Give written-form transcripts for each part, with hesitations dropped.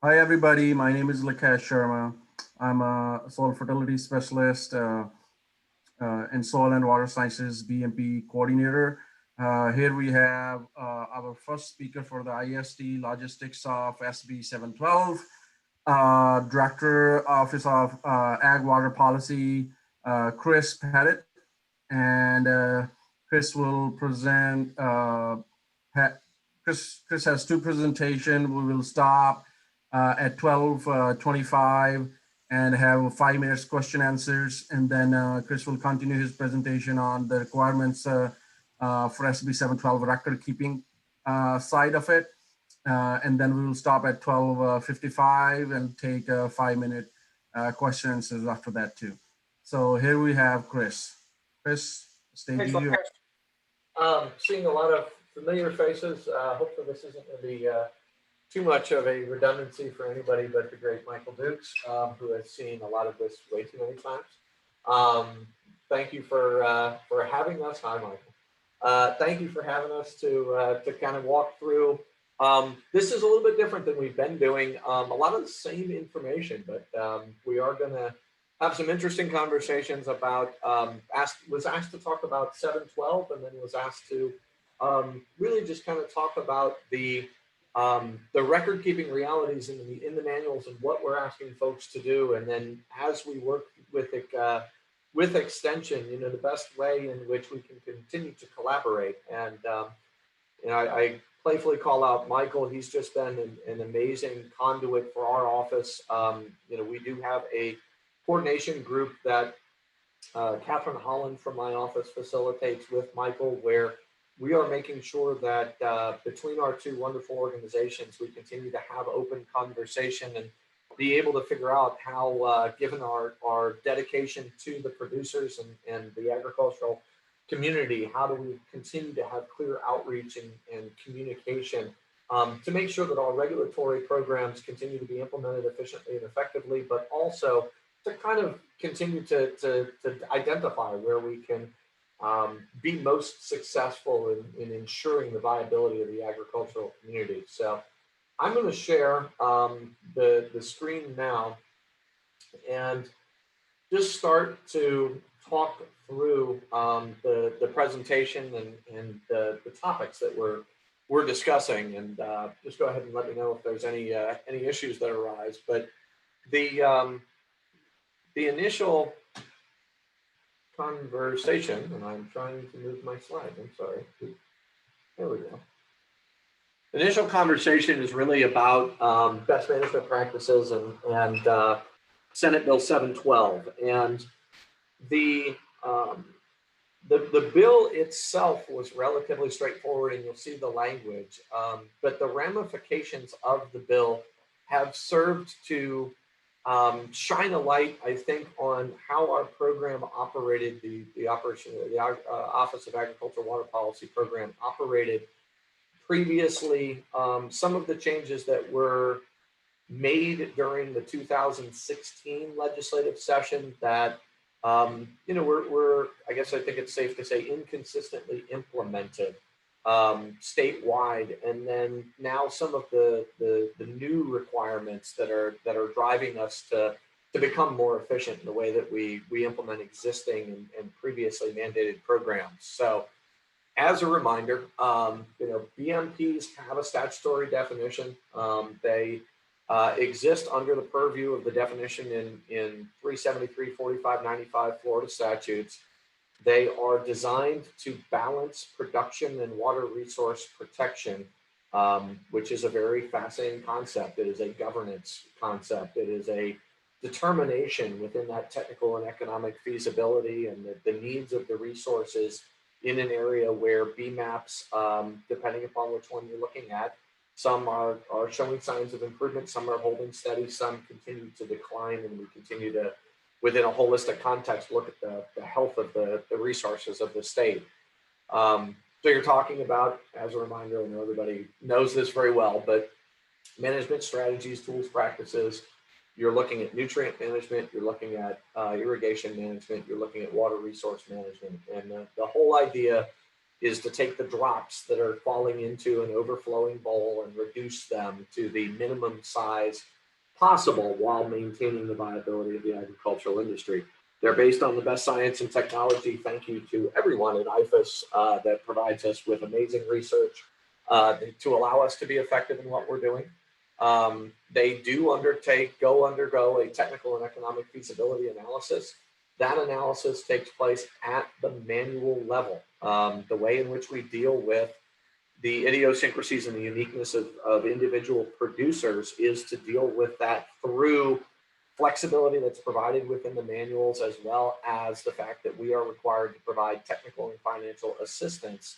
Hi, everybody. My name is Lakesh Sharma. I'm a soil fertility specialist and soil and water sciences BMP coordinator. Here we have our first speaker for the IST logistics of SB 712, Director Office of Ag Water Policy, Chris Pettit. And Chris will present. Chris has two presentations. We will stop at 12:25 and have 5 minutes question answers, and then Chris will continue his presentation on the requirements for SB 712 record keeping side of it, and then we will stop at 12:55 and take a 5 minute question answers after that too. So here we have Chris. Chris, stage Thanks, is yours. Lakesh. Seeing a lot of familiar faces. Hopefully this isn't going to be too much of a redundancy for anybody but the great Michael Dukes, who has seen a lot of this way too many times. Thank you for having us. Hi, Michael. Thank you for having us to kind of walk through. This is a little bit different than we've been doing. A lot of the same information, but we are going to have some interesting conversations about. Was asked to talk about 712, and then was asked to really just kind of talk about the record keeping realities in the manuals and what we're asking folks to do, and then as we work with it. With extension, the best way in which we can continue to collaborate. And I playfully call out Michael. He's just been an amazing conduit for our office. We do have a coordination group that Catherine Holland from my office facilitates with Michael, where we are making sure that between our two wonderful organizations, we continue to have open conversation and be able to figure out how, given our dedication to the producers and the agricultural community, how do we continue to have clear outreach and communication to make sure that our regulatory programs continue to be implemented efficiently and effectively, but also to kind of continue to identify where we can be most successful in ensuring the viability of the agricultural community. So I'm going to share the screen now and just start to talk through the presentation and the topics that we're discussing, and just go ahead and let me know if there's any issues that arise. But the initial conversation, and I'm trying to move my slide. I'm sorry. There we go. Initial conversation is really about best management practices and Senate Bill 712, and the bill itself was relatively straightforward, and you'll see the language, but the ramifications of the bill have served to shine a light, I think, on how our program operated, the operation, the Office of Agricultural Water Policy program operated previously. Some of the changes that were made during the 2016 legislative session that were I guess I think it's safe to say inconsistently implemented statewide, and then now some of the new requirements that are driving us to become more efficient in the way that we implement existing and previously mandated programs. So as a reminder, BMPs have a statutory definition. They exist under the purview of the definition in 373, 45, 95 Florida statutes. They are designed to balance production and water resource protection, which is a very fascinating concept. It is a governance concept. It is a determination within that technical and economic feasibility and the needs of the resources in an area where BMAPs, depending upon which one you're looking at, some are showing signs of improvement, some are holding steady, some continue to decline, and we continue to, within a holistic context, look at the health of the resources of the state. So you're talking about, as a reminder, I know everybody knows this very well, but management strategies, tools, practices. You're looking at nutrient management, you're looking at irrigation management, you're looking at water resource management. And the whole idea is to take the drops that are falling into an overflowing bowl and reduce them to the minimum size possible while maintaining the viability of the agricultural industry. They're based on the best science and technology. Thank you to everyone at IFAS that provides us with amazing research to allow us to be effective in what we're doing. They do undergo a technical and economic feasibility analysis. That analysis takes place at the manual level. The way in which we deal with the idiosyncrasies and the uniqueness of individual producers is to deal with that through flexibility that's provided within the manuals, as well as the fact that we are required to provide technical and financial assistance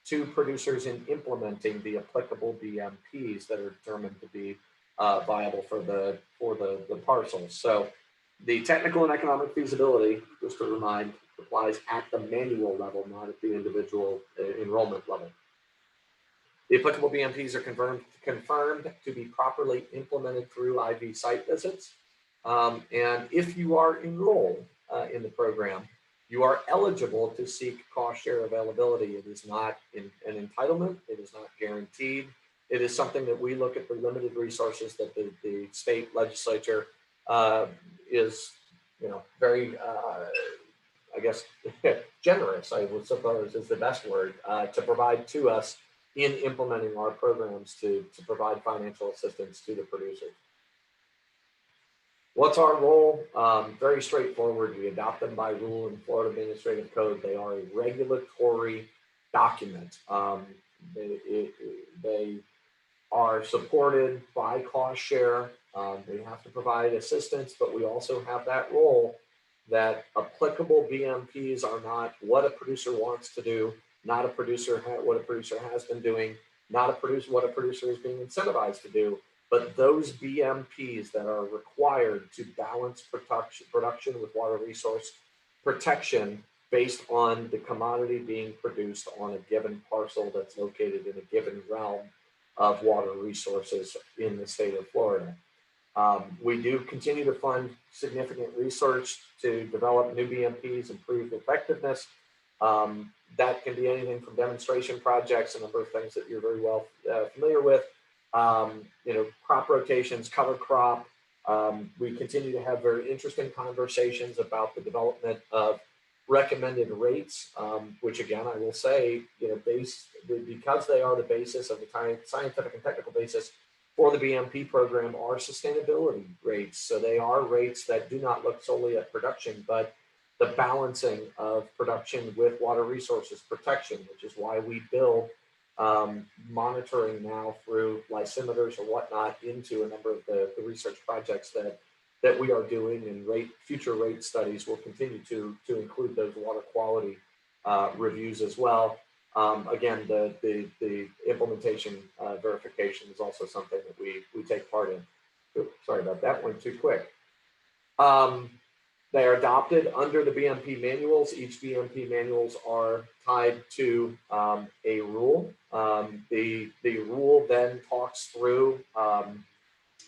to producers in implementing the applicable BMPs that are determined to be viable for the parcels. So the technical and economic feasibility, just to remind, applies at the manual level, not at the individual enrollment level. The applicable BMPs are confirmed to be properly implemented through IV site visits. And if you are enrolled in the program, you are eligible to seek cost share availability. It is not an entitlement. It is not guaranteed. It is something that we look at the limited resources that the state legislature is, very, I guess, generous, I would suppose is the best word, to provide to us in implementing our programs to provide financial assistance to the producers. What's our role? Very straightforward. We adopt them by rule in Florida Administrative Code. They are a regulatory document. They are supported by cost share. They have to provide assistance, but we also have that role that applicable BMPs are not what a producer wants to do, not what a producer has been doing, not what a producer is being incentivized to do, but those BMPs that are required to balance production with water resource protection based on the commodity being produced on a given parcel that's located in a given realm of water resources in the state of Florida. We do continue to fund significant research to develop new BMPs, improve effectiveness. That can be anything from demonstration projects, a number of things that you're very well familiar with, crop rotations, cover crop. We continue to have very interesting conversations about the development of recommended rates, which again, I will say, because they are the basis of the scientific and technical basis for the BMP program, are sustainability rates. So they are rates that do not look solely at production, but the balancing of production with water resources protection, which is why we build monitoring now through lysimeters or whatnot into a number of the research projects that we are doing, and future rate studies will continue to include those water quality reviews as well. Again, the implementation verification is also something that we take part in. Oops, sorry about that, went too quick. They are adopted under the BMP manuals. Each BMP manuals are tied to a rule. The rule then talks through,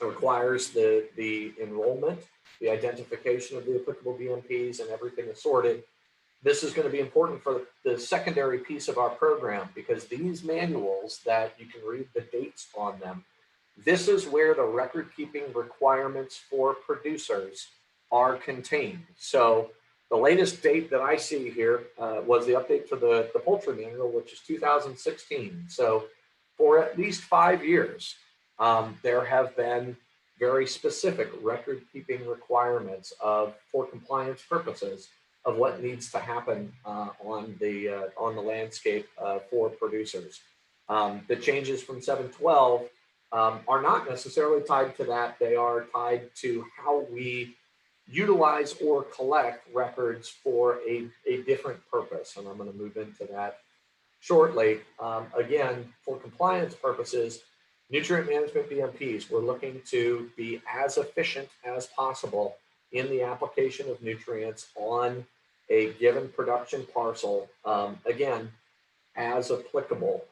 requires the enrollment, the identification of the applicable BMPs, and everything assorted. This is going to be important for the secondary piece of our program, because these manuals that you can read the dates on them, this is where the record keeping requirements for producers are contained. So the latest date that I see here was the update to the poultry manual, which is 2016. So for at least 5 years, there have been very specific record keeping requirements for compliance purposes of what needs to happen on the landscape for producers. The changes from 712 are not necessarily tied to that. They are tied to how we utilize or collect records for a different purpose. And I'm going to move into that shortly. Again, for compliance purposes, nutrient management BMPs, we're looking to be as efficient as possible in the application of nutrients on a given production parcel, again, as applicable,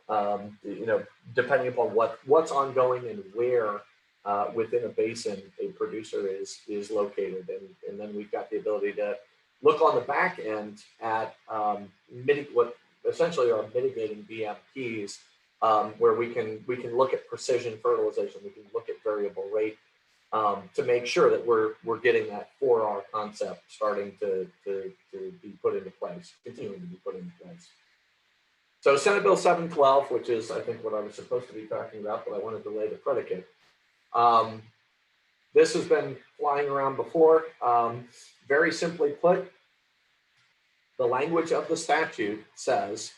depending upon what's ongoing and where within a basin a producer is located. And then we've got the ability to look on the back end at essentially are mitigating BMPs, where we can look at precision fertilization, we can look at variable rate, to make sure that we're getting that 4R concept starting to be put into place, continuing to be put into place. So Senate Bill 712, which is I think what I was supposed to be talking about, but I wanted to lay the predicate. This has been flying around before. Very simply put, the language of the statute says,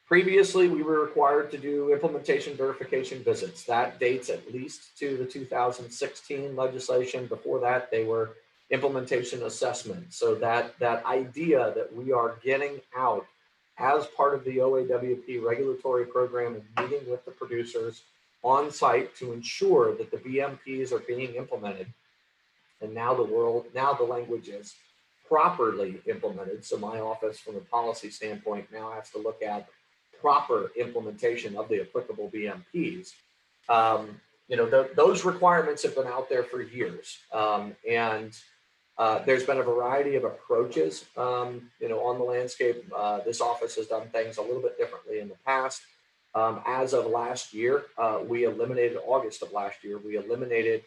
previously we were required to do implementation verification visits. That dates at least to the 2016 legislation. Before that, they were implementation assessment. So that idea that we are getting out as part of the OAWP regulatory program and meeting with the producers on site to ensure that the BMPs are being implemented. And now the language is properly implemented. So my office, from a policy standpoint, now has to look at proper implementation of the applicable BMPs. Those requirements have been out there for years, and there's been a variety of approaches, on the landscape. This office has done things a little bit differently in the past. As of last year, August of last year, we eliminated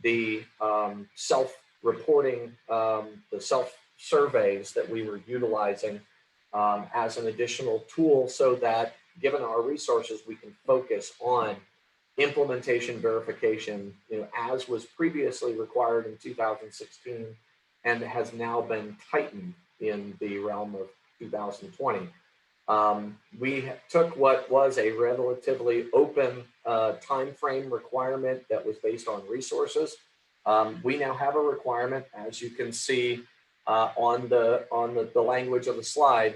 the self-reporting, the self-surveys that we were utilizing as an additional tool, so that given our resources, we can focus on implementation verification, as was previously required in 2016 and has now been tightened in the realm of 2020. We took what was a relatively open time frame requirement that was based on resources. We now have a requirement, as you can see on the language of the slide.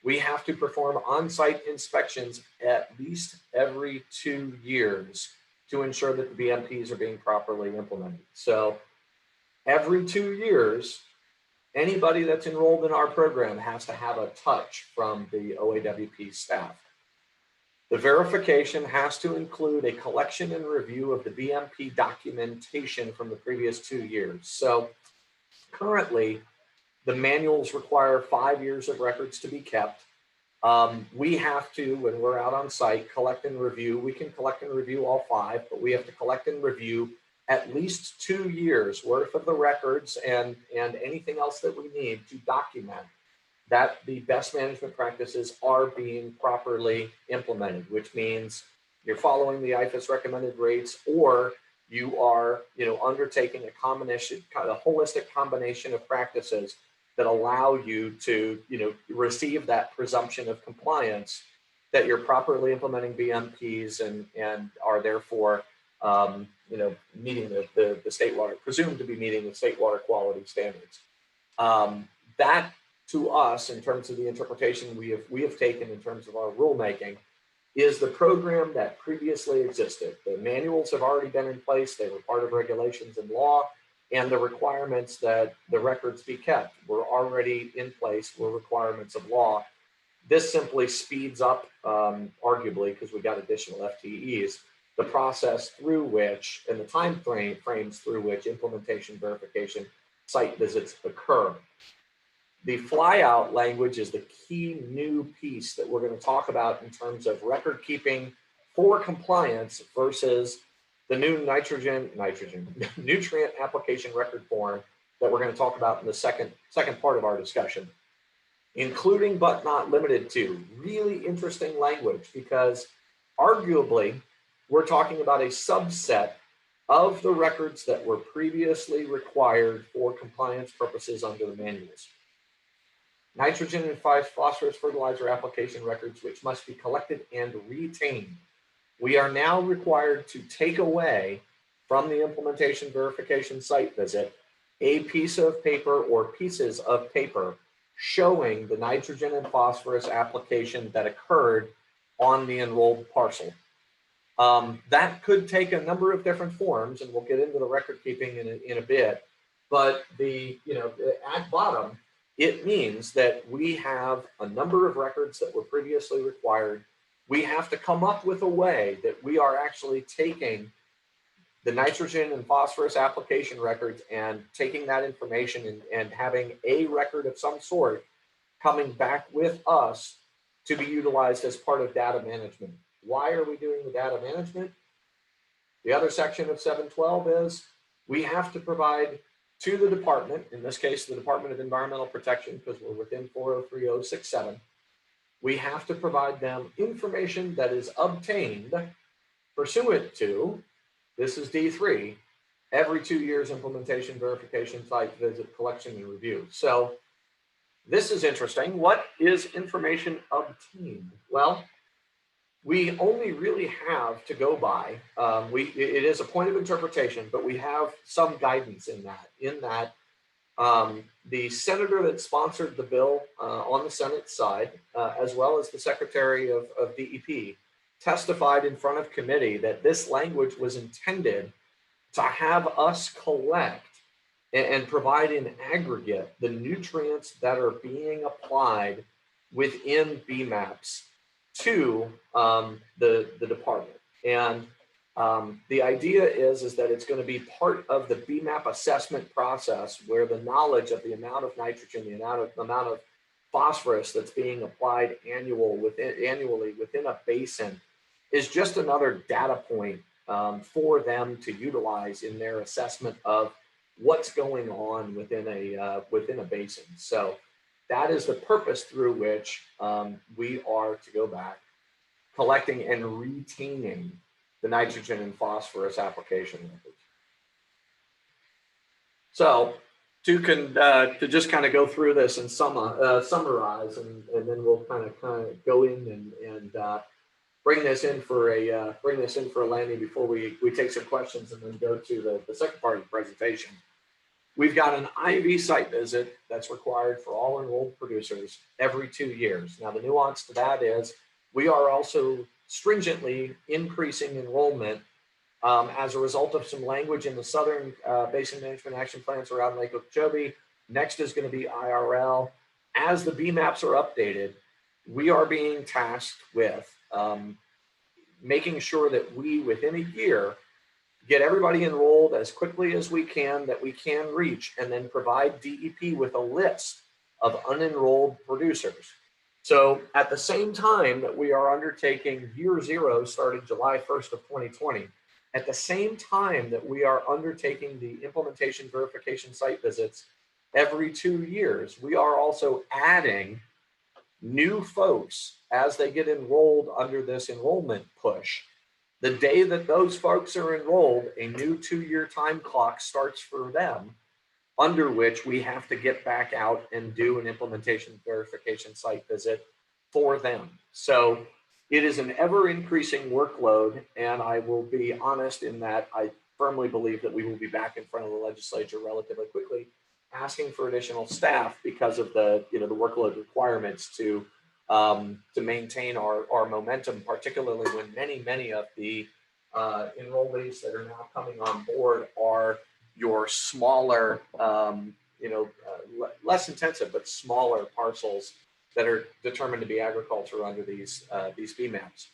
We have to perform on-site inspections at least every 2 years to ensure that the BMPs are being properly implemented. So every 2 years, anybody that's enrolled in our program has to have a touch from the OAWP staff. The verification has to include a collection and review of the BMP documentation from the previous 2 years. So currently, the manuals require 5 years of records to be kept. We have to, when we're out on site, collect and review. We can collect and review all 5, but we have to collect and review at least 2 years worth of the records and anything else that we need to document that the best management practices are being properly implemented, which means you're following the IFAS recommended rates, or you are, undertaking a combination, kind of a holistic combination of practices that allow you to, receive that presumption of compliance that you're properly implementing BMPs and are therefore, meeting the state water, presumed to be meeting the state water quality standards. That, to us, in terms of the interpretation we have taken in terms of our rulemaking, is the program that previously existed. The manuals have already been in place. They were part of regulations and law, and the requirements that the records be kept were already in place, were requirements of law. This simply speeds up, arguably, because we got additional FTEs, the process through which, and the time frames through which implementation verification site visits occur. The flyout language is the key new piece that we're going to talk about in terms of record keeping for compliance versus the new nutrient application record form that we're going to talk about in the second part of our discussion. Including but not limited to, really interesting language, because arguably we're talking about a subset of the records that were previously required for compliance purposes under the manuals. Nitrogen and phosphorus fertilizer application records, which must be collected and retained. We are now required to take away from the implementation verification site visit a piece of paper or pieces of paper showing the nitrogen and phosphorus application that occurred on the enrolled parcel. That could take a number of different forms, and we'll get into the record keeping in a bit. But at bottom, it means that we have a number of records that were previously required. We have to come up with a way that we are actually taking the nitrogen and phosphorus application records and taking that information and having a record of some sort coming back with us to be utilized as part of data management. Why are we doing the data management? The other section of 712 is we have to provide to the department, in this case, the Department of Environmental Protection, because we're within 403067, we have to provide them information that is obtained pursuant to, this is D3, every 2 years implementation, verification, site visit, collection, and review. So this is interesting. What is information obtained? Well, we only really have to go by, it is a point of interpretation, but we have some guidance in that, the senator that sponsored the bill on the Senate side, as well as the Secretary of DEP, testified in front of committee that this language was intended to have us collect and provide in aggregate the nutrients that are being applied within BMAPs to the department. And the idea is that it's going to be part of the BMAP assessment process, where the knowledge of the amount of nitrogen, the amount of phosphorus that's being applied annually within a basin is just another data point for them to utilize in their assessment of what's going on within a basin. So that is the purpose through which we are to go back, collecting and retaining the nitrogen and phosphorus application records. So to just kind of go through this and summarize, and then we'll kind of go in and bring this in for a landing before we take some questions and then go to the second part of the presentation. We've got an IV site visit that's required for all enrolled producers every 2 years. Now, the nuance to that is we are also stringently increasing enrollment as a result of some language in the Southern Basin Management Action Plans around Lake Okeechobee. Next is going to be IRL. As the BMAPs are updated, we are being tasked with making sure that we, within a year, get everybody enrolled as quickly as we can that we can reach, and then provide DEP with a list of unenrolled producers. So at the same time that we are undertaking year zero starting July 1st of 2020, at the same time that we are undertaking the implementation verification site visits every 2 years, we are also adding new folks as they get enrolled under this enrollment push. The day that those folks are enrolled, a new 2-year time clock starts for them, under which we have to get back out and do an implementation verification site visit for them. So it is an ever increasing workload, and I will be honest in that I firmly believe that we will be back in front of the legislature relatively quickly, asking for additional staff because of the workload requirements to maintain our momentum, particularly when many of the enrollees that are now coming on board are your smaller, less intensive but smaller parcels that are determined to be agriculture under these BMAPs.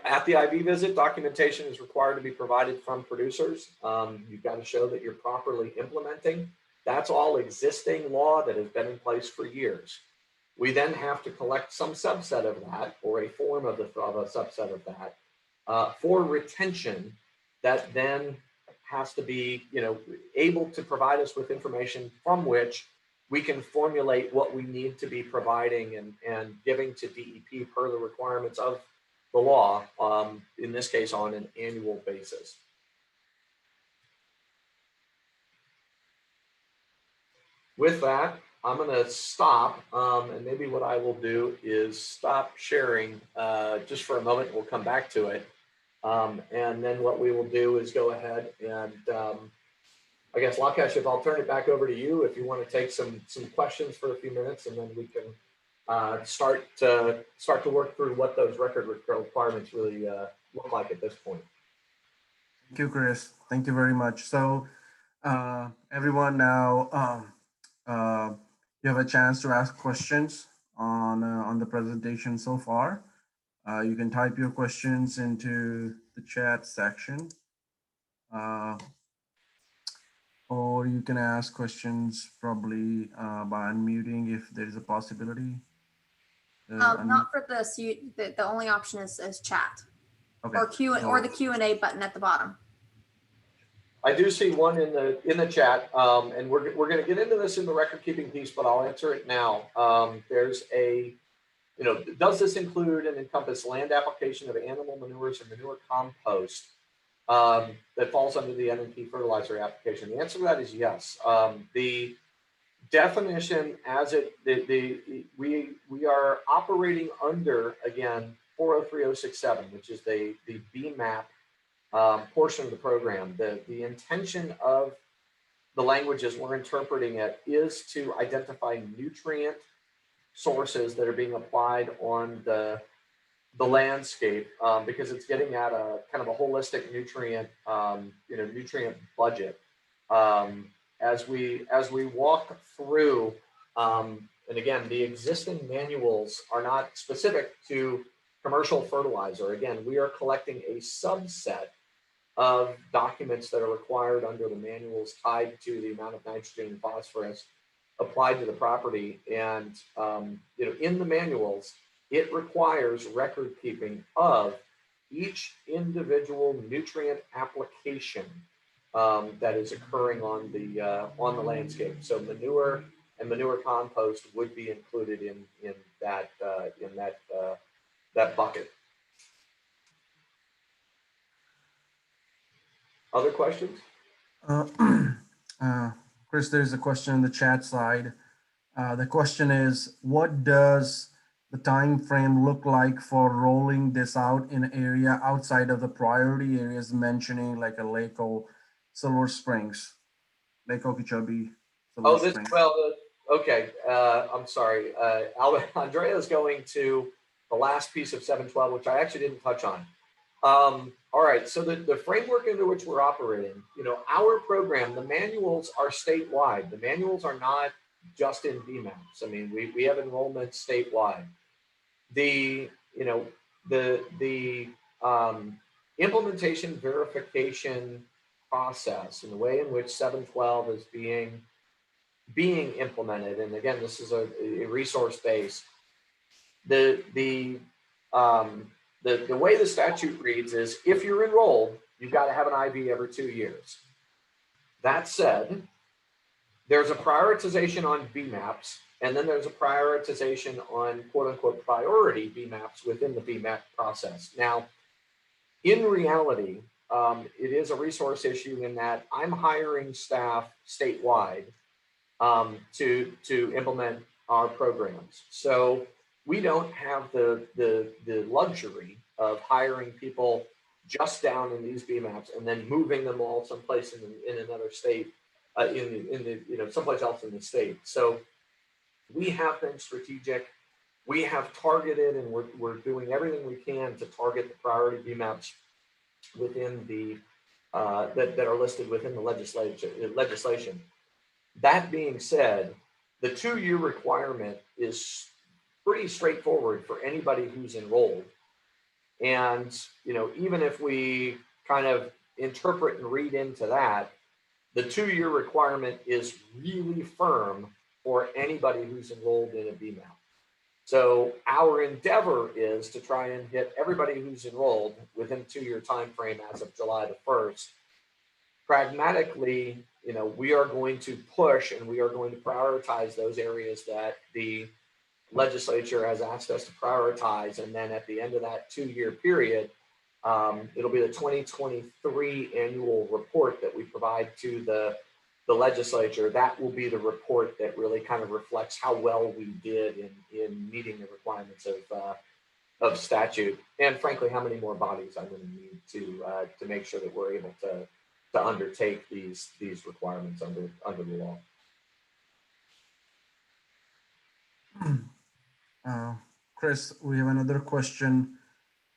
At the IV visit, documentation is required to be provided from producers. You've got to show that you're properly implementing. That's all existing law that has been in place for years. We then have to collect some subset of that, or a form of a subset of that, for retention, that then has to be able to provide us with information from which we can formulate what we need to be providing and giving to DEP per the requirements of the law, in this case on an annual basis. With that, I'm going to stop, and maybe what I will do is stop sharing just for a moment. We'll come back to it. And then what we will do is go ahead and I guess, Lakesh, if I'll turn it back over to you, if you want to take some questions for a few minutes, and then we can start to work through what those record requirements really look like at this point. Thank you, Chris. Thank you very much. So everyone now, you have a chance to ask questions on the presentation so far. You can type your questions into the chat section, or you can ask questions probably by unmuting if there is a possibility. Not for this. The only option is chat Okay. or the Q&A button at the bottom. I do see one in the chat, and we're going to get into this in the record keeping piece, but I'll answer it now. There's a, does this include and encompass land application of animal manures or manure compost that falls under the NNP fertilizer application? The answer to that is yes. The definition as we are operating under, again, 403067, which is the BMAP portion of the program. The intention of the language as we're interpreting it is to identify nutrient sources that are being applied on the landscape, because it's getting at a kind of a holistic nutrient nutrient budget. As we walk through, and again, the existing manuals are not specific to commercial fertilizer. Again, we are collecting a subset of documents that are required under the manuals tied to the amount of nitrogen and phosphorus applied to the property. And in the manuals, it requires record keeping of each individual nutrient application that is occurring on the landscape. So manure and manure compost would be included in that bucket. Other questions? Chris, there's a question in the chat side. The question is, what does the time frame look like for rolling this out in an area outside of the priority areas, mentioning like a Lake O, Silver Springs, Lake Okeechobee, Silver Springs? Okay. I'm sorry. Andrea is going to the last piece of 712, which I actually didn't touch on. All right, so the framework under which we're operating, our program, the manuals are statewide. The manuals are not just in BMAPs. I mean, we have enrollment statewide. The implementation verification process and the way in which 712 is being implemented, and again, this is a resource base. The way the statute reads is, if you're enrolled, you've got to have an IV every 2 years. That said, there's a prioritization on BMAPs, and then there's a prioritization on quote unquote priority BMAPs within the BMAP process. Now, in reality, it is a resource issue in that I'm hiring staff statewide to implement our programs. So we don't have the luxury of hiring people just down in these BMAPs and then moving them all someplace in another state, someplace else in the state. So we have been strategic. We have targeted, and we're doing everything we can to target the priority BMAPs within the that are listed within the legislation. That being said, the 2-year requirement is pretty straightforward for anybody who's enrolled. And, even if we kind of interpret and read into that, the 2-year requirement is really firm for anybody who's enrolled in a BMAP. So our endeavor is to try and hit everybody who's enrolled within a 2-year time frame as of July the 1st. Pragmatically, we are going to push and we are going to prioritize those areas that the legislature has asked us to prioritize. And then at the end of that 2-year period, it'll be the 2023 annual report that we provide to the legislature. That will be the report that really kind of reflects how well we did in meeting the requirements of statute, and frankly, how many more bodies I'm going to need to make sure that we're able to undertake these requirements under the law. Chris, we have another question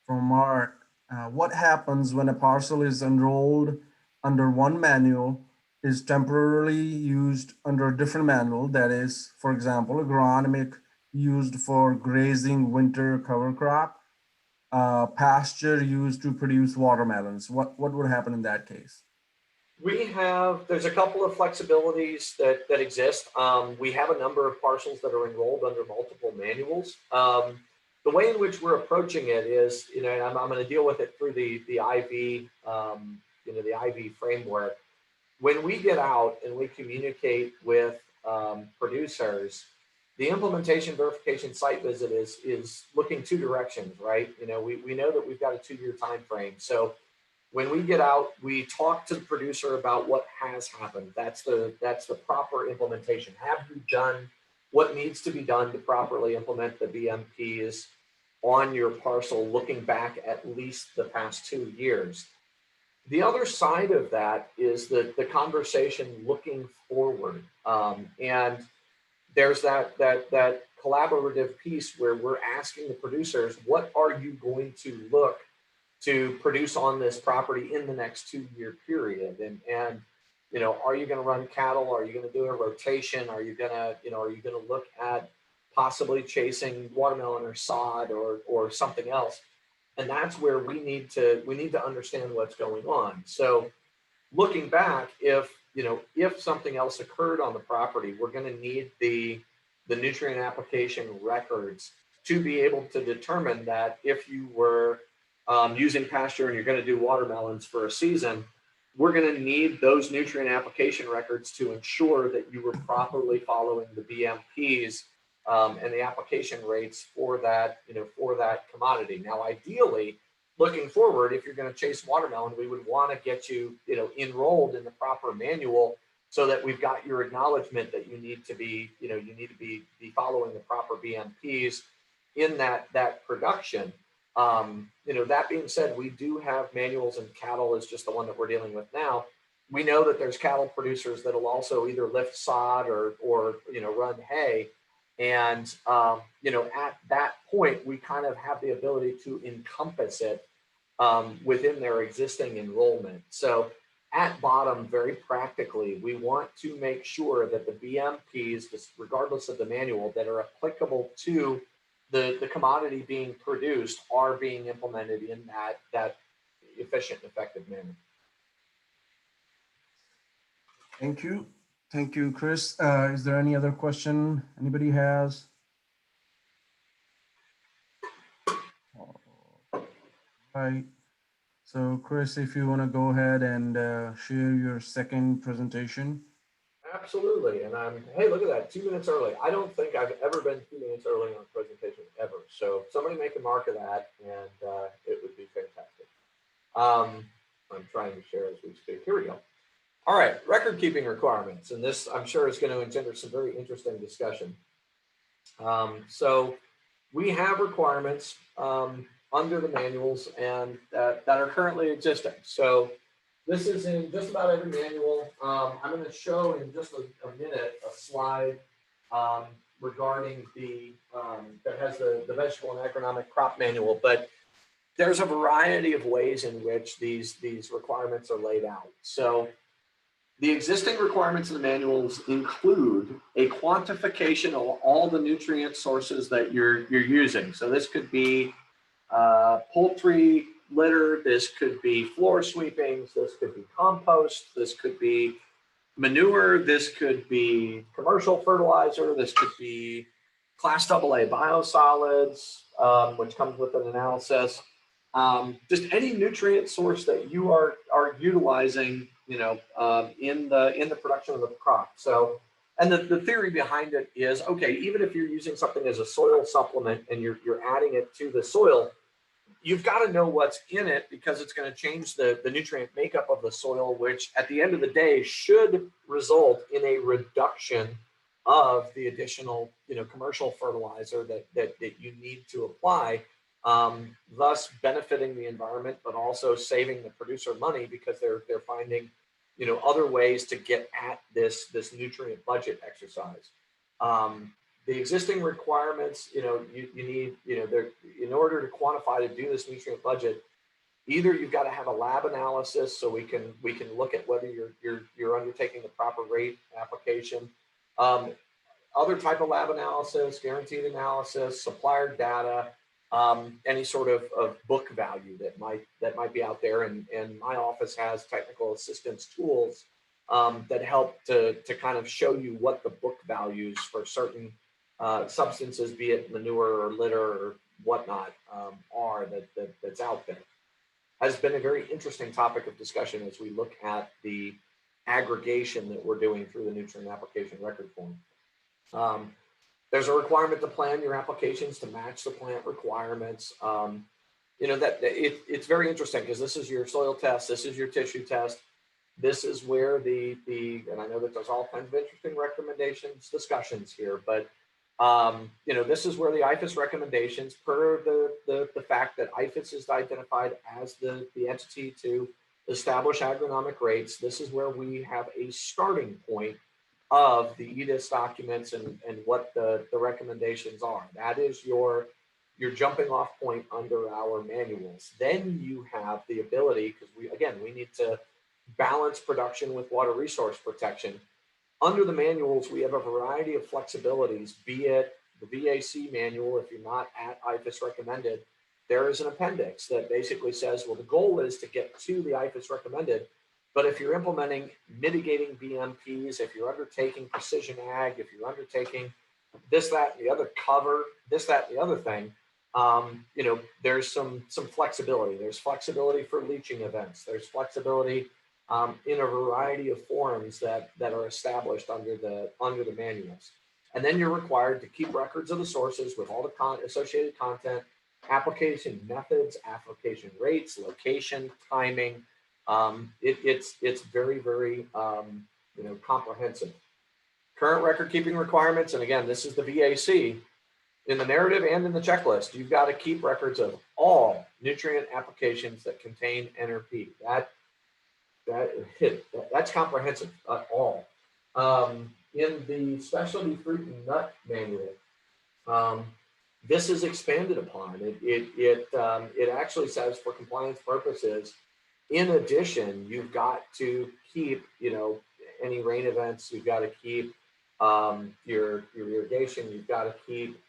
from Mark. What happens when a parcel is enrolled under one manual, is temporarily used under a different manual, that is, for example, agronomic used for grazing winter cover crop, pasture used to produce watermelons? What would happen in that case? There's a couple of flexibilities that exist. We have a number of parcels that are enrolled under multiple manuals. The way in which we're approaching it is, and I'm going to deal with it through the IV, the IV framework. When we get out and we communicate with producers, the implementation verification site visit is looking two directions, right? We know that we've got a 2-year time frame. So when we get out, we talk to the producer about what has happened. That's the proper implementation. Have you done what needs to be done to properly implement the BMPs on your parcel, looking back at least the past 2 years? The other side of that is the conversation looking forward, and there's that collaborative piece where we're asking the producers, what are you going to look to produce on this property in the next 2-year period? And are you going to run cattle? Are you going to do a rotation? Are you going to look at possibly chasing watermelon or sod or something else? And that's where we need to understand what's going on. So looking back, if something else occurred on the property, we're going to need the nutrient application records to be able to determine that if you were using pasture and you're going to do watermelons for a season, we're going to need those nutrient application records to ensure that you were properly following the BMPs and the application rates for that commodity. Now, ideally, looking forward, if you're going to chase watermelon, we would want to get you, enrolled in the proper manual so that we've got your acknowledgement that you need to be following the proper BMPs in that production. That being said, we do have manuals, and cattle is just the one that we're dealing with now. We know that there's cattle producers that'll also either lift sod or run hay. And, at that point, we kind of have the ability to encompass it within their existing enrollment. So at bottom, very practically, we want to make sure that the BMPs, just regardless of the manual, that are applicable to the commodity being produced are being implemented in that efficient and effective manner. Thank you. Thank you, Chris. Is there any other question anybody has? All right. So Chris, if you want to go ahead and share your second presentation. Absolutely. And hey, look at that, 2 minutes early. I don't think I've ever been 2 minutes early on a presentation ever. So somebody make a mark of that, and it would be fantastic. I'm trying to share as we speak. Here we go. All right, record keeping requirements. And this, I'm sure, is going to engender some very interesting discussion. So we have requirements under the manuals and that are currently existing. So this is in just about every manual. I'm going to show in just a minute a slide regarding that has the vegetable and agronomic crop manual, but there's a variety of ways in which these requirements are laid out. So the existing requirements in the manuals include a quantification of all the nutrient sources that you're using. So this could be poultry litter, this could be floor sweepings, this could be compost, this could be manure, this could be commercial fertilizer, this could be Class AA biosolids, which comes with an analysis. Just any nutrient source that you are utilizing, in the production of the crop. So, and the theory behind it is, okay, even if you're using something as a soil supplement and you're adding it to the soil, you've got to know what's in it because it's going to change the nutrient makeup of the soil, which at the end of the day should result in a reduction of the additional, commercial fertilizer that you need to apply, thus benefiting the environment, but also saving the producer money because they're finding, other ways to get at this nutrient budget exercise. The existing requirements, you need, in order to quantify to do this nutrient budget, either you've got to have a lab analysis so we can look at whether you're undertaking the proper rate application. Other type of lab analysis, guaranteed analysis, supplier data, any sort of book value that might be out there. And my office has technical assistance tools that help to kind of show you what the book values for certain substances, be it manure or litter or whatnot, are that's out there. Has been a very interesting topic of discussion as we look at the aggregation that we're doing through the nutrient application record form. There's a requirement to plan your applications to match the plant requirements. It's very interesting because this is your soil test, this is your tissue test, this is where and I know that there's all kinds of interesting recommendations, discussions here, but this is where the IFAS recommendations, per the fact that IFAS is identified as the entity to establish agronomic rates. This is where we have a starting point of the EDIS documents and what the recommendations are. That is your jumping off point under our manuals. Then you have the ability, because we need to balance production with water resource protection. Under the manuals, we have a variety of flexibilities, be it the VAC manual. If you're not at IFAS recommended, there is an appendix that basically says, well, the goal is to get to the IFAS recommended. But if you're implementing mitigating BMPs, if you're undertaking precision ag, if you're undertaking this, that, and the other cover, this, that, and the other thing, there's some flexibility. There's flexibility for leaching events. There's flexibility in a variety of forums that are established under the manuals. And then you're required to keep records of the sources with all the associated content, application methods, application rates, location, timing. It's very, very comprehensive. Current record keeping requirements, and again, this is the VAC. In the narrative and in the checklist, you've got to keep records of all nutrient applications that contain NRP. That's comprehensive at all. In the specialty fruit and nut manual, this is expanded upon. It actually says, for compliance purposes, in addition, you've got to keep any rain events. You've got to keep your irrigation. You've got to keep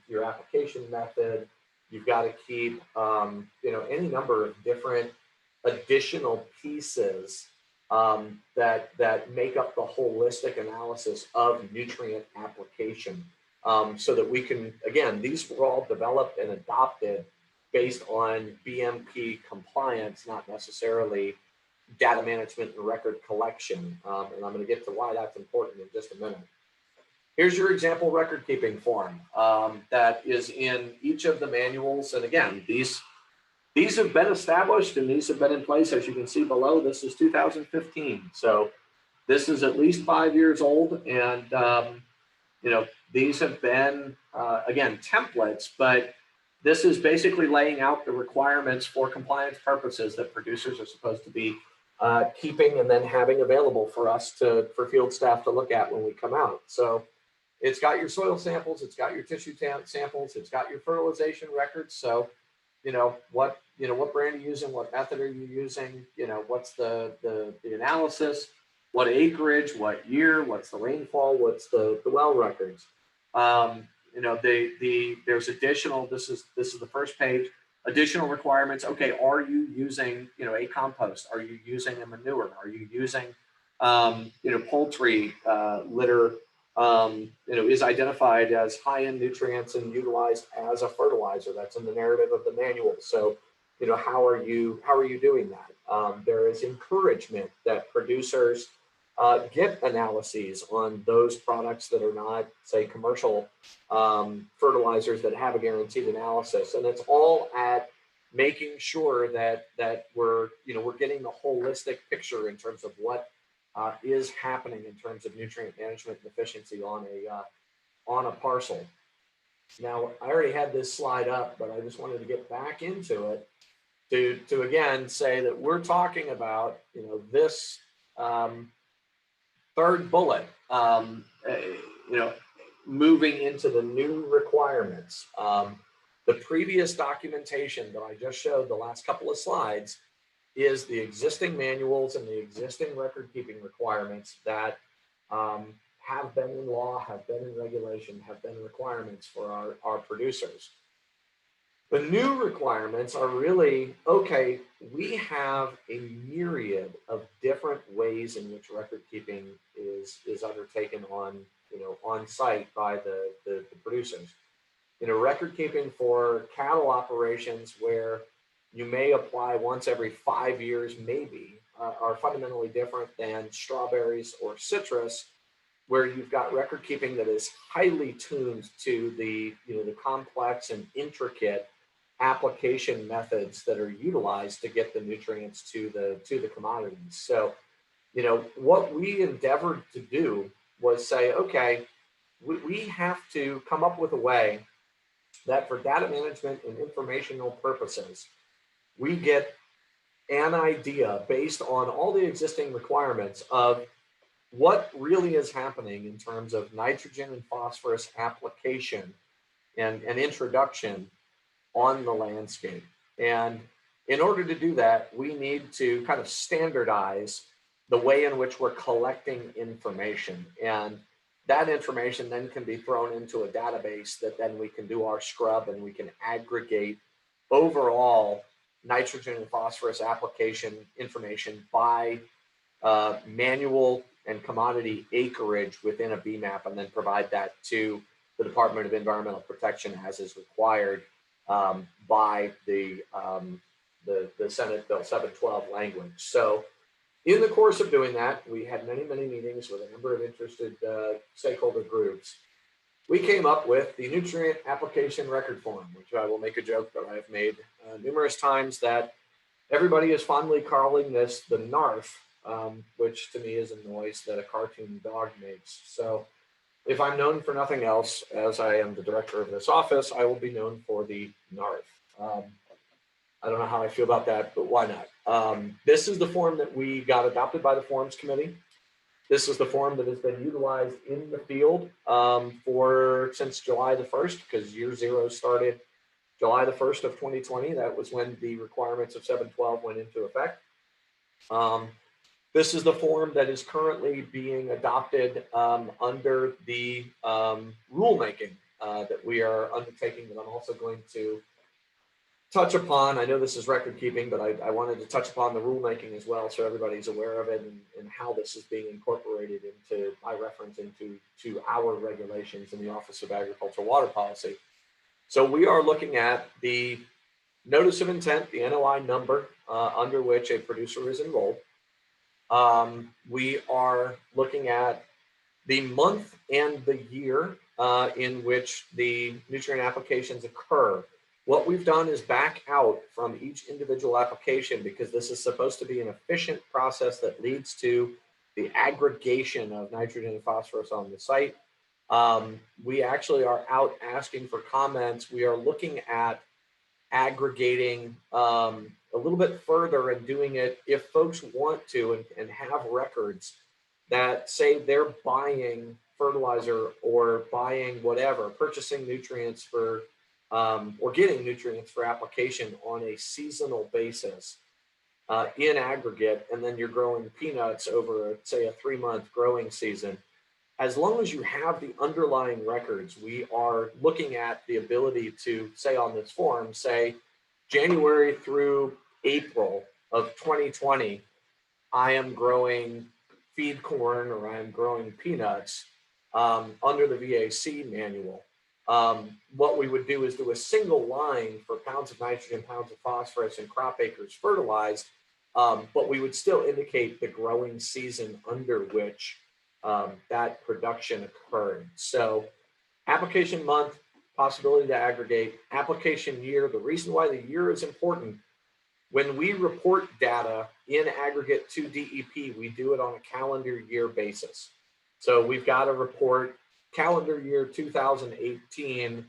your application method. You've got to keep any number of different additional pieces that make up the holistic analysis of nutrient application, so that we can, again, these were all developed and adopted based on BMP compliance, not necessarily data management and record collection. And I'm going to get to why that's important in just a minute. Here's your example record keeping form that is in each of the manuals. And again, these have been established and these have been in place. As you can see below, this is 2015. So this is at least 5 years old. And, these have been, again, templates, but this is basically laying out the requirements for compliance purposes that producers are supposed to be keeping and then having available for us for field staff to look at when we come out. So it's got your soil samples, it's got your tissue samples, it's got your fertilization records. So, what brand are you using, what method are you using, what's the analysis, what acreage, what year, what's the rainfall, what's the well records. There's additional, this is the first page, additional requirements. Okay, are you using, a compost? Are you using a manure? Are you using, poultry litter, is identified as high in nutrients and utilized as a fertilizer? That's in the narrative of the manual. So, how are you doing that? There is encouragement that producers get analyses on those products that are not, say, commercial fertilizers that have a guaranteed analysis, and it's all at making sure that we're getting the holistic picture in terms of what is happening in terms of nutrient management and efficiency on a parcel. Now, I already had this slide up, but I just wanted to get back into it to again say that we're talking about this third bullet, moving into the new requirements. The previous documentation that I just showed the last couple of slides is the existing manuals and the existing record keeping requirements that have been in law, have been in regulation, have been requirements for our producers. The new requirements are really, okay, we have a myriad of different ways in which record keeping is undertaken on, on site by the producers. Record keeping for cattle operations where you may apply once every 5 years, maybe, are fundamentally different than strawberries or citrus, where you've got record keeping that is highly tuned to the complex and intricate application methods that are utilized to get the nutrients to the commodities. So, what we endeavored to do was say, okay, we have to come up with a way that for data management and informational purposes, we get an idea based on all the existing requirements of what really is happening in terms of nitrogen and phosphorus application and introduction on the landscape. And in order to do that, we need to kind of standardize the way in which we're collecting information. And that information then can be thrown into a database that then we can do our scrub and we can aggregate overall nitrogen and phosphorus application information by manual and commodity acreage within a BMAP, and then provide that to the Department of Environmental Protection as is required by the Senate Bill 712 language. So in the course of doing that, we had many meetings with a number of interested stakeholder groups. We came up with the nutrient application record form, which I will make a joke that I have made numerous times, that everybody is fondly calling this the NARF, which to me is a noise that a cartoon dog makes. So if I'm known for nothing else, as I am the director of this office, I will be known for the NARF. I don't know how I feel about that, but why not? This is the form that we got adopted by the Forms Committee. This is the form that has been utilized in the field since July the 1st, because year zero started July the 1st of 2020. That was when the requirements of 712 went into effect. This is the form that is currently being adopted under the rulemaking that we are undertaking, that I'm also going to touch upon. I know this is record keeping, but I wanted to touch upon the rulemaking as well, so everybody's aware of it and how this is being incorporated into, by reference, into our regulations in the Office of Agricultural Water Policy. So we are looking at the notice of intent, the NOI number under which a producer is enrolled. We are looking at the month and the year in which the nutrient applications occur. What we've done is back out from each individual application, because this is supposed to be an efficient process that leads to the aggregation of nitrogen and phosphorus on the site. We actually are out asking for comments. We are looking at aggregating a little bit further and doing it, if folks want to and have records that say they're buying fertilizer or buying whatever, purchasing nutrients for or getting nutrients for application on a seasonal basis in aggregate, and then you're growing peanuts over, say, a 3-month growing season. As long as you have the underlying records, we are looking at the ability to say on this form, say January through April of 2020, I am growing feed corn or I am growing peanuts under the VAC manual. What we would do is do a single line for pounds of nitrogen, pounds of phosphorus, and crop acres fertilized, but we would still indicate the growing season under which that production occurred. So application month, possibility to aggregate, application year. The reason why the year is important, when we report data in aggregate to DEP, we do it on a calendar year basis. So we've got to report calendar year 2018,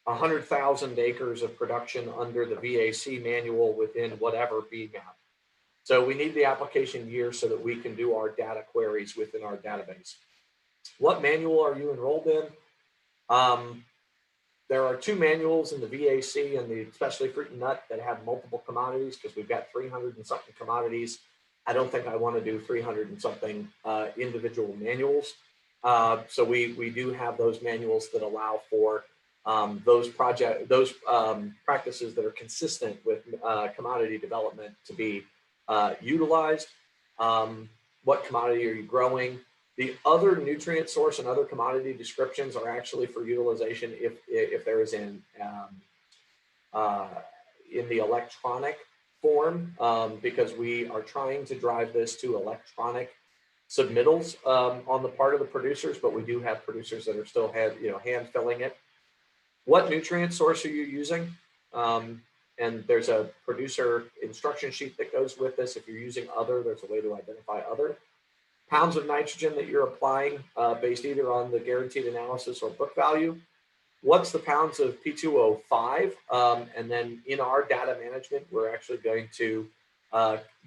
100,000 acres of production under the VAC manual within whatever BMAP. So we need the application year so that we can do our data queries within our database. What manual are you enrolled in? There are 2 manuals in the VAC and the specialty fruit and nut that have multiple commodities, because we've got 300 and something commodities. I don't think I want to do 300 and something individual manuals. So we do have those manuals that allow for those practices that are consistent with commodity development to be utilized. What commodity are you growing? The other nutrient source and other commodity descriptions are actually for utilization if there is in the electronic form, because we are trying to drive this to electronic submittals on the part of the producers, but we do have producers that are still hand filling it. What nutrient source are you using? And there's a producer instruction sheet that goes with this. If you're using other, there's a way to identify other. Pounds of nitrogen that you're applying based either on the guaranteed analysis or book value. What's the pounds of P2O5? And then in our data management, we're actually going to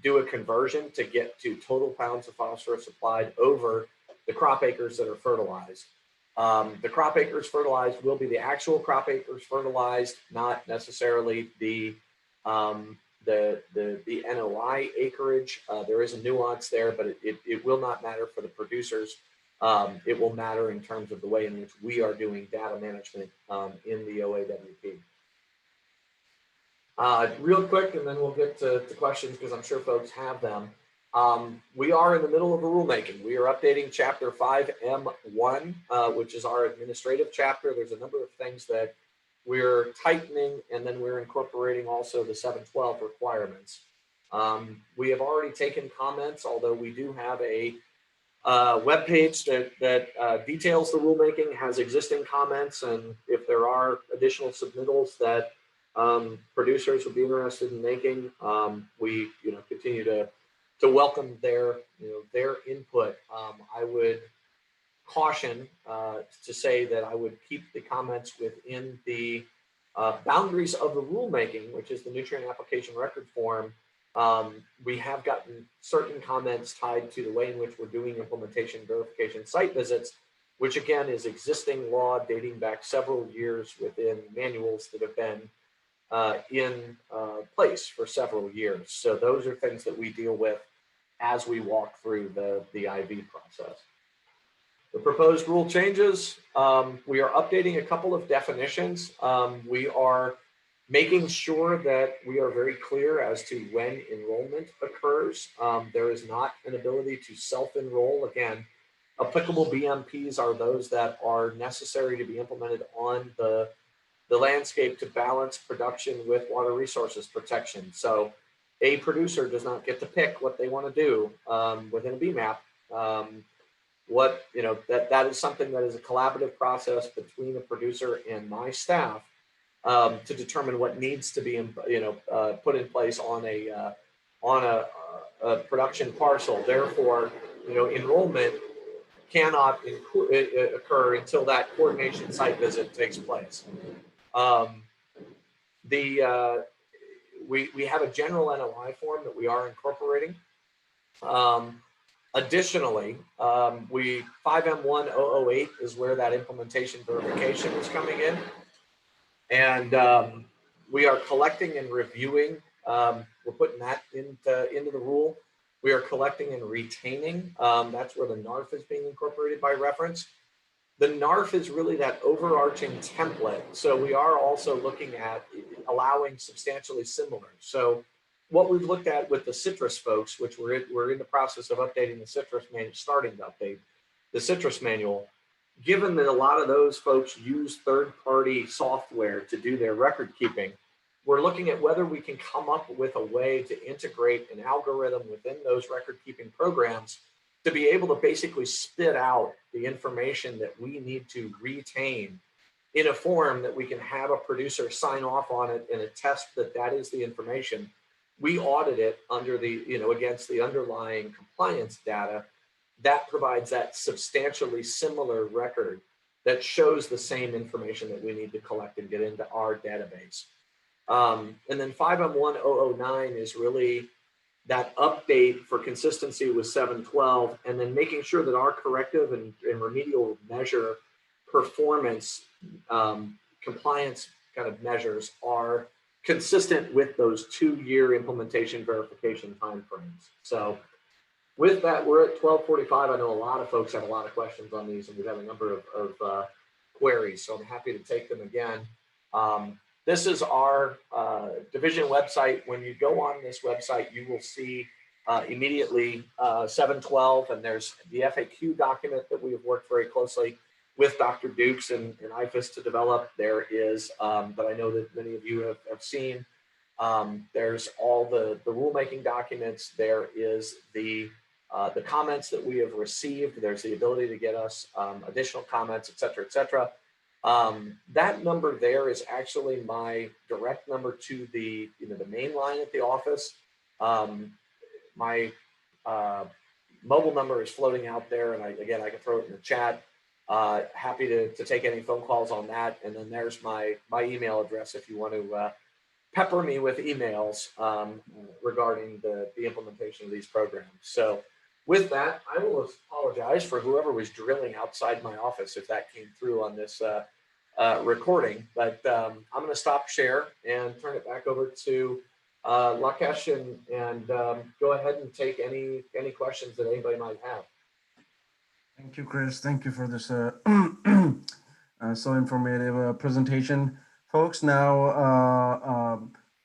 do a conversion to get to total pounds of phosphorus applied over the crop acres that are fertilized. The crop acres fertilized will be the actual crop acres fertilized, not necessarily the NOI acreage. There is a nuance there, but it will not matter for the producers. It will matter in terms of the way in which we are doing data management in the OAWP. Real quick, and then we'll get to questions because I'm sure folks have them. We are in the middle of a rulemaking. We are updating Chapter 5M1, which is our administrative chapter. There's a number of things that we're tightening, and then we're incorporating also the 712 requirements. We have already taken comments, although we do have a web page that details the rulemaking, has existing comments, and if there are additional submittals that producers would be interested in making, we continue to welcome their input. I would caution to say that I would keep the comments within the boundaries of the rulemaking, which is the nutrient application record form. We have gotten certain comments tied to the way in which we're doing implementation verification site visits, which again is existing law dating back several years within manuals that have been in place for several years. So those are things that we deal with as we walk through the IV process. The proposed rule changes, we are updating a couple of definitions. We are making sure that we are very clear as to when enrollment occurs. There is not an ability to self-enroll. Again, applicable BMPs are those that are necessary to be implemented on the landscape to balance production with water resources protection. So a producer does not get to pick what they want to do within a BMAP. That is something that is a collaborative process between the producer and my staff to determine what needs to be put in place on a production parcel. Therefore, enrollment cannot occur until that coordination site visit takes place. We have a general NOI form that we are incorporating. Additionally, 5M1008 is where that implementation verification is coming in. And we are collecting and reviewing. We're putting that into the rule. We are collecting and retaining. That's where the NARF is being incorporated by reference. The NARF is really that overarching template. So we are also looking at allowing substantially similar. So what we've looked at with the citrus folks, which we're in the process of updating the citrus manual, starting to update the citrus manual, given that a lot of those folks use third-party software to do their record keeping, we're looking at whether we can come up with a way to integrate an algorithm within those record-keeping programs to be able to basically spit out the information that we need to retain in a form that we can have a producer sign off on it and attest that that is the information. We audit it under against the underlying compliance data that provides that substantially similar record that shows the same information that we need to collect and get into our database. And then 5M1009 is really that update for consistency with 712, and then making sure that our corrective and remedial measure performance compliance kind of measures are consistent with those 2-year implementation verification timeframes. So with that, we're at 12:45. I know a lot of folks have a lot of questions on these, and we have a number of queries. So I'm happy to take them again. This is our division website. When you go on this website, you will see immediately 712, and there's the FAQ document that we have worked very closely with Dr. Dukes and IFAS to develop. There is, that I know that many of you have seen. There's all the rulemaking documents. There is the comments that we have received. There's the ability to get us additional comments, et cetera, et cetera. That number there is actually my direct number to the the main line at the office. My mobile number is floating out there, and again I can throw it in the chat. Happy to take any phone calls on that. And then there's my email address if you want to pepper me with emails regarding the implementation of these programs. So with that, I will apologize for whoever was drilling outside my office if that came through on this recording. But I'm going to stop share and turn it back over to Lakesh and go ahead and take any questions that anybody might have. Thank you, Chris. Thank you for this so informative presentation. Folks, now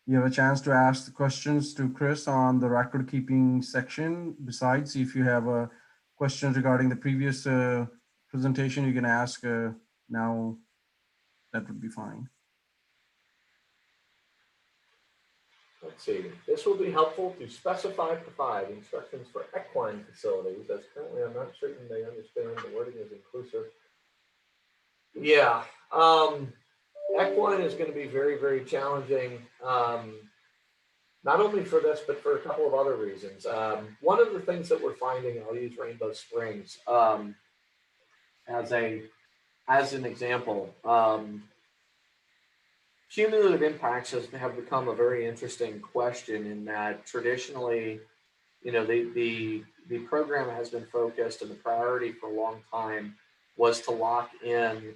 you have a chance to ask the questions to Chris on the record keeping section. Besides, if you have questions regarding the previous presentation, you can ask now. That would be fine. Let's see. This will be helpful to provide instructions for equine facilities, as currently I'm not certain they understand the wording is inclusive. Yeah. Equine is going to be very, very challenging, not only for this, but for a couple of other reasons. One of the things that we're finding, I'll use Rainbow Springs as an example. Cumulative impacts have become a very interesting question in that traditionally, the program has been focused, and the priority for a long time was to lock in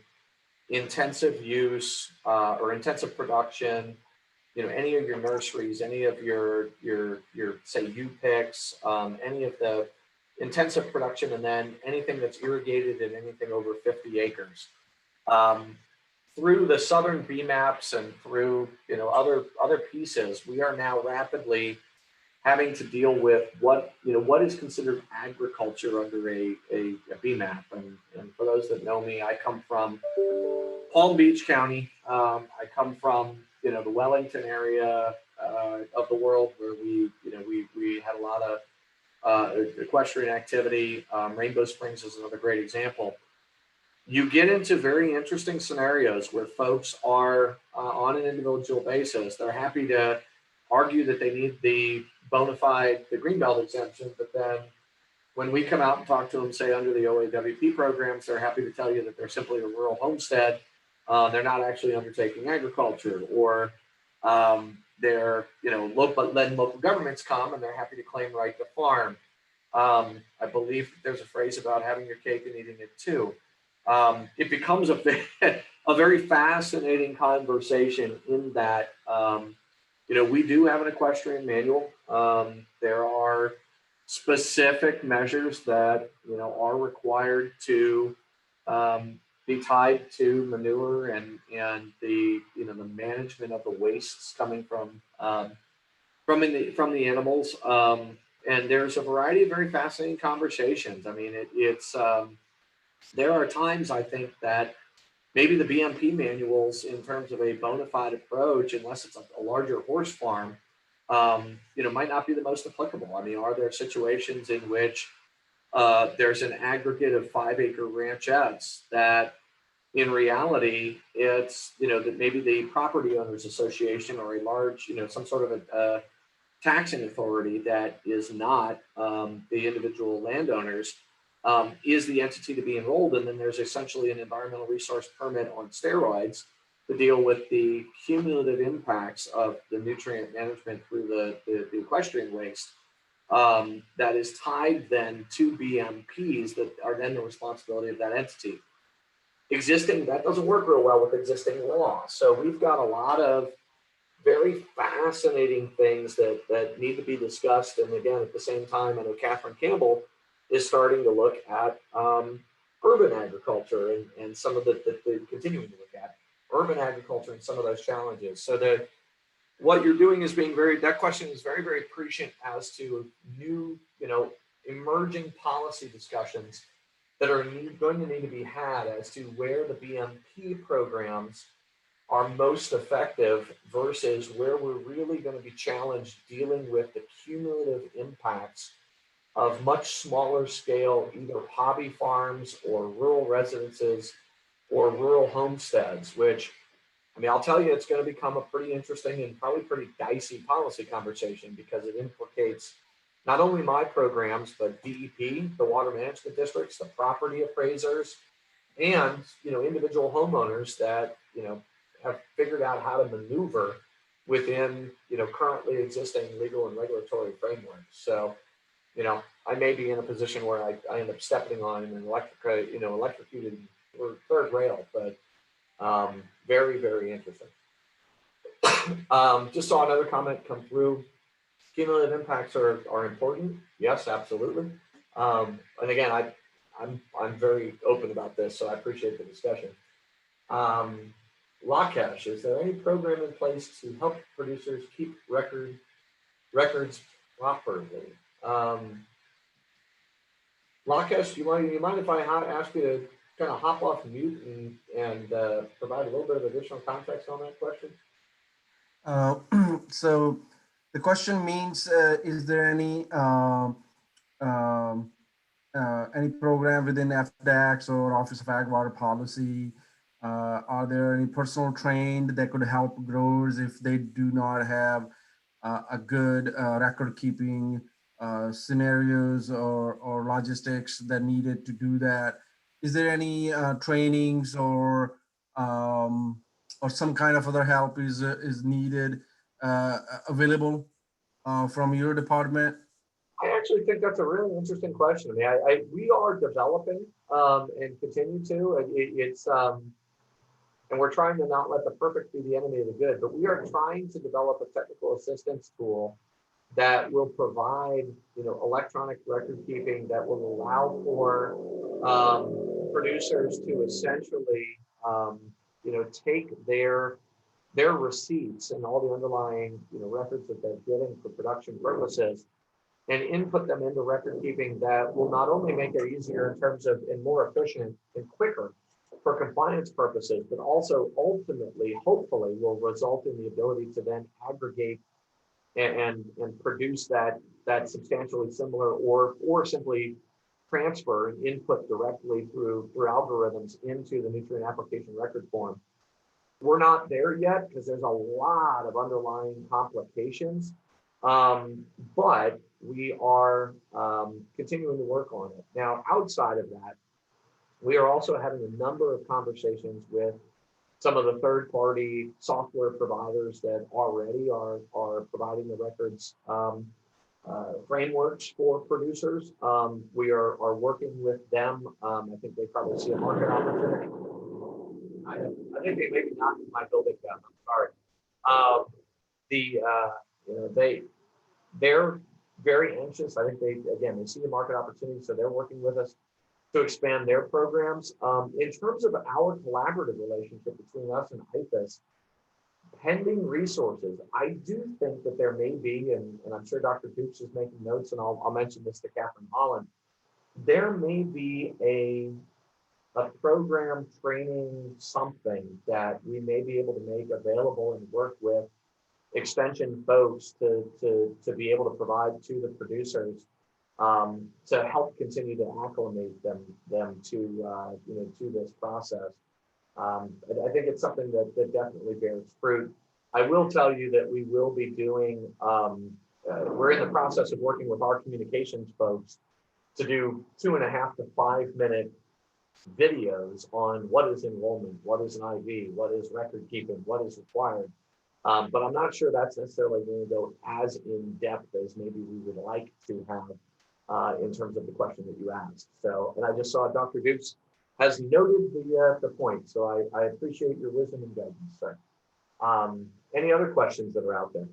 intensive use or intensive production, any of your nurseries, any of your say U-picks, any of the intensive production, and then anything that's irrigated and anything over 50 acres. Through the southern BMAPs and through other pieces, we are now rapidly having to deal with what is considered agriculture under a BMAP. And for those that know me, I come from Palm Beach County. I come from the Wellington area of the world where we had a lot of equestrian activity. Rainbow Springs is another great example. You get into very interesting scenarios where folks are on an individual basis. They're happy to argue that they need the bona fide, the Greenbelt exemption, but then when we come out and talk to them, say under the OAWP programs, they're happy to tell you that they're simply a rural homestead. They're not actually undertaking agriculture, or they're letting local governments come and they're happy to claim right to farm. I believe there's a phrase about having your cake and eating it too. It becomes a very fascinating conversation in that, we do have an equestrian manual. There are specific measures that, are required to be tied to manure and the, the management of the wastes coming from the animals. And there's a variety of very fascinating conversations. I mean, there are times I think that maybe the BMP manuals, in terms of a bona fide approach, unless it's a larger horse farm, might not be the most applicable. I mean, are there situations in which there's an aggregate of 5-acre ranchettes that in reality, it's, that maybe the property owners association or a large, some sort of a taxing authority that is not the individual landowners is the entity to be enrolled, and then there's essentially an environmental resource permit on steroids to deal with the cumulative impacts of the nutrient management through the equestrian waste that is tied then to BMPs that are then the responsibility of that entity. That doesn't work real well with existing law. So we've got a lot of very fascinating things that need to be discussed. And again, at the same time, I know Catherine Campbell is starting to look at urban agriculture and some of the continuing to look at urban agriculture and some of those challenges. So that what you're doing is being very, that question is very, very prescient as to new, emerging policy discussions that are going to need to be had as to where the BMP programs are most effective versus where we're really going to be challenged dealing with the cumulative impacts of much smaller scale, either hobby farms or rural residences or rural homesteads, which, I mean, I'll tell you, it's going to become a pretty interesting and probably pretty dicey policy conversation because it implicates not only my programs, but DEP, the water management districts, the property appraisers, and individual homeowners that have figured out how to maneuver within currently existing legal and regulatory frameworks. So I may be in a position where I end up stepping on an electrocuted or third rail, but very, very interesting. Just saw another comment come through. Cumulative impacts are important. Yes, absolutely. And again, I'm very open about this, so I appreciate the discussion. Lakesh, is there any program in place to help producers keep records properly? Lakesh, you mind if I ask you to kind of hop off mute and provide a little bit of additional context on that question? So the question means, is there any program within FDAX or Office of Ag Water Policy? Are there any personal trained that could help growers if they do not have a good record keeping scenarios or logistics that needed to do that? Is there any trainings or some kind of other help is needed available from your department? I actually think that's a really interesting question. I mean, we are developing and continue to. It's and we're trying to not let the perfect be the enemy of the good, but we are trying to develop a technical assistance tool that will provide, electronic record keeping that will allow for producers to essentially, take their receipts and all the underlying, records that they're getting for production purposes and input them into record keeping that will not only make it easier in terms of and more efficient and quicker for compliance purposes, but also ultimately, hopefully, will result in the ability to then aggregate and produce that substantially similar or simply transfer and input directly through algorithms into the nutrient application record form. We're not there yet because there's a lot of underlying complications, but we are continuing to work on it. Now, outside of that, we are also having a number of conversations with some of the third-party software providers that already are providing the records frameworks for producers. We are working with them. I think they probably see a market opportunity. I think they may be knocking my building down. I'm sorry. They're very anxious. I think they see a market opportunity, so they're working with us to expand their programs. In terms of our collaborative relationship between us and IFAS, pending resources, I do think that there may be, and I'm sure Dr. Dukes is making notes, and I'll mention this to Catherine Holland, there may be a program training something that we may be able to make available and work with extension folks to be able to provide to the producers to help continue to acclimate them to this process. I think it's something that definitely bears fruit. I will tell you that we will be doing, we're in the process of working with our communications folks to do 2.5 to 5 minute videos on what is enrollment, what is an IV, what is record keeping, what is required. But I'm not sure that's necessarily going to go as in depth as maybe we would like to have in terms of the question that you asked. So, and I just saw Dr. Dukes has noted the point. So I appreciate your wisdom and guidance, sir. Any other questions that are out there?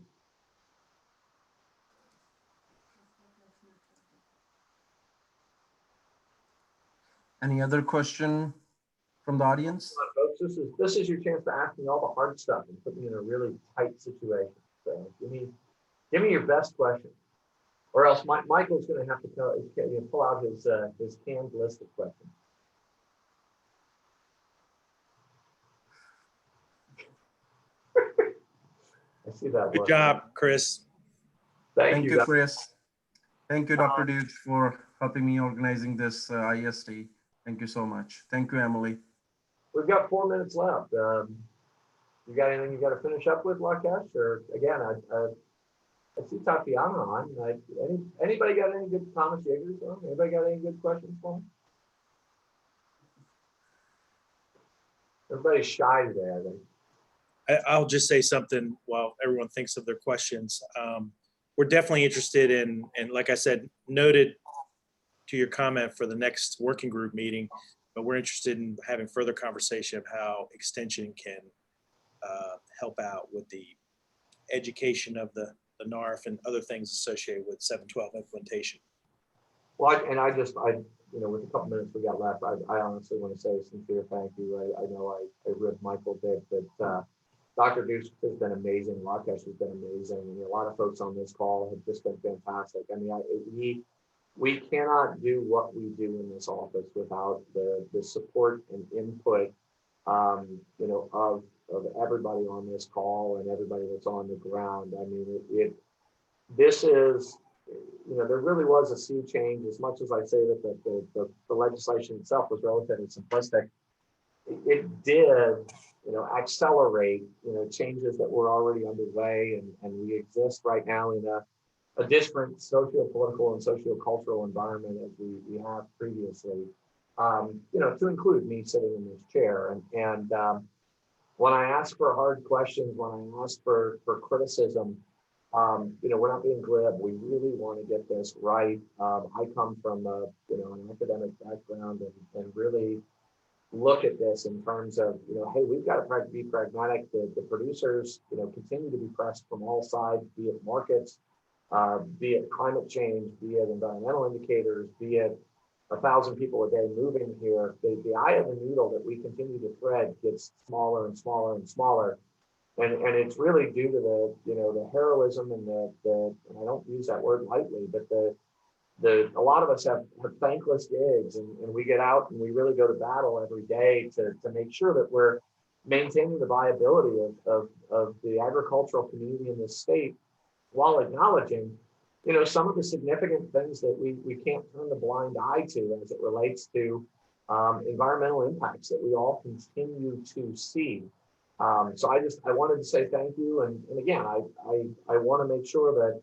Any other question from the audience? Come on, folks, this is your chance to ask me all the hard stuff and put me in a really tight situation. So give me your best question, or else Michael's going to have to pull out his canned list of questions. I see that. Good job, Chris. Thank Thank you. you, Guys. Chris. Thank you, Dr. Dukes, for helping me organizing this IST. Thank you so much. Thank you, Emily. We've got 4 minutes left. You got anything you got to finish up with, Lakesh? Or again, I see Tatiana on. Anybody got any good Thomas Yeagers on? Anybody got any good questions for him? Everybody's shy today, I think. I'll just say something while everyone thinks of their questions. We're definitely interested in, and like I said, noted to your comment for the next working group meeting, but we're interested in having further conversation of how extension can help out with the education of the NARF and other things associated with 712 implementation. Well, with a couple minutes we got left, I honestly want to say a sincere thank you. I know I ribbed Michael a bit, but Dr. Dukes has been amazing. Lakesh has been amazing. And a lot of folks on this call have just been fantastic. I mean, we cannot do what we do in this office without the support and input, of everybody on this call and everybody that's on the ground. I mean, this is, there really was a sea change. As much as I say that the legislation itself was relatively simplistic, it did, accelerate, changes that were already underway, and we exist right now in a different socio-political and socio-cultural environment as we have previously, to include me sitting in this chair. And when I ask for hard questions, when I ask for criticism, we're not being glib. We really want to get this right. I come from an academic background and really look at this in terms of, hey, we've got to be pragmatic. The producers, continue to be pressed from all sides, be it markets, be it climate change, be it environmental indicators, be it 1,000 people a day moving here. The eye of the needle that we continue to thread gets smaller and smaller and smaller. And it's really due to the heroism and and I don't use that word lightly, but a lot of us have thankless gigs, and we get out and we really go to battle every day to make sure that we're maintaining the viability of the agricultural community in this state, while acknowledging, some of the significant things that we can't turn the blind eye to as it relates to environmental impacts that we all continue to see. So I wanted to say thank you. And again, I want to make sure that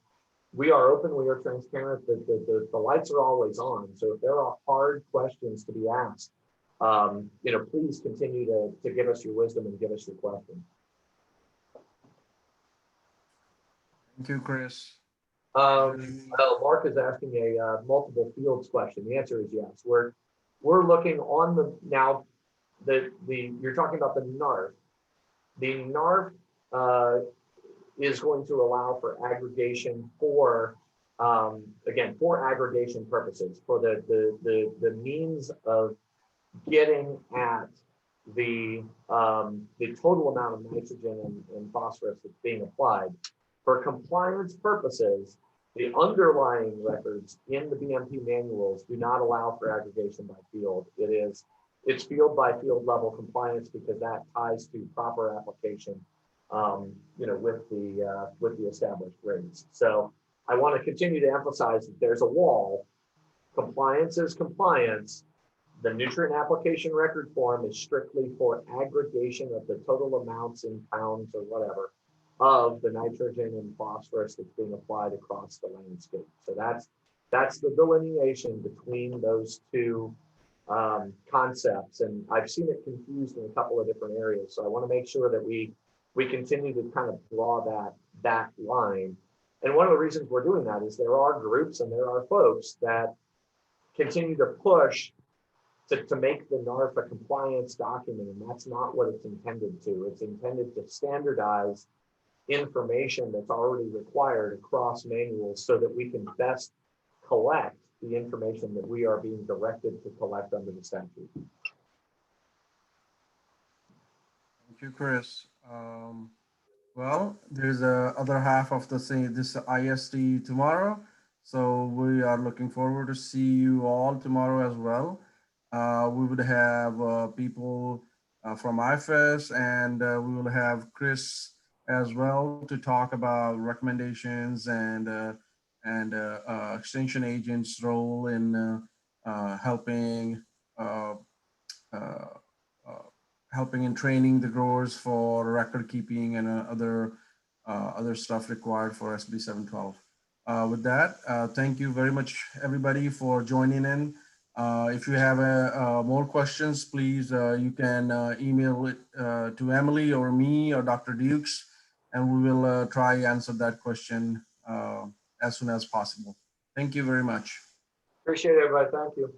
we are open, we are transparent, that the lights are always on. So if there are hard questions to be asked, please continue to give us your wisdom and give us your questions. Thank you, Chris. Mark is asking a multiple fields question. The answer is yes. We're looking on you're talking about the NARF. The NARF is going to allow for aggregation for aggregation purposes, for the means of getting at the total amount of nitrogen and phosphorus that's being applied. For compliance purposes, the underlying records in the BMP manuals do not allow for aggregation by field. It's field by field level compliance, because that ties to proper application, with the established rates. So I want to continue to emphasize that there's a wall. Compliance is compliance. The nutrient application record form is strictly for aggregation of the total amounts in pounds or whatever of the nitrogen and phosphorus that's being applied across the landscape. So that's the delineation between those two concepts, and I've seen it confused in a couple of different areas. So I want to make sure that we continue to kind of draw that line. And one of the reasons we're doing that is there are groups and there are folks that continue to push to make the NARF a compliance document, and that's not what it's intended to. It's intended to standardize information that's already required across manuals so that we can best collect the information that we are being directed to collect under the statute. Thank you, Chris. Well, there's a other half of the same this IST tomorrow, so we are looking forward to see you all tomorrow as well. We would have people from IFAS, and we will have Chris as well to talk about recommendations and extension agents' role in helping. Uh, Helping in training the growers for record keeping and other stuff required for SB 712. With that, thank you very much, everybody, for joining in. If you have more questions, please, you can email it to Emily or me or Dr. Dukes, and we will try answer that question as soon as possible. Thank you very much. Appreciate it, everybody. Thank you.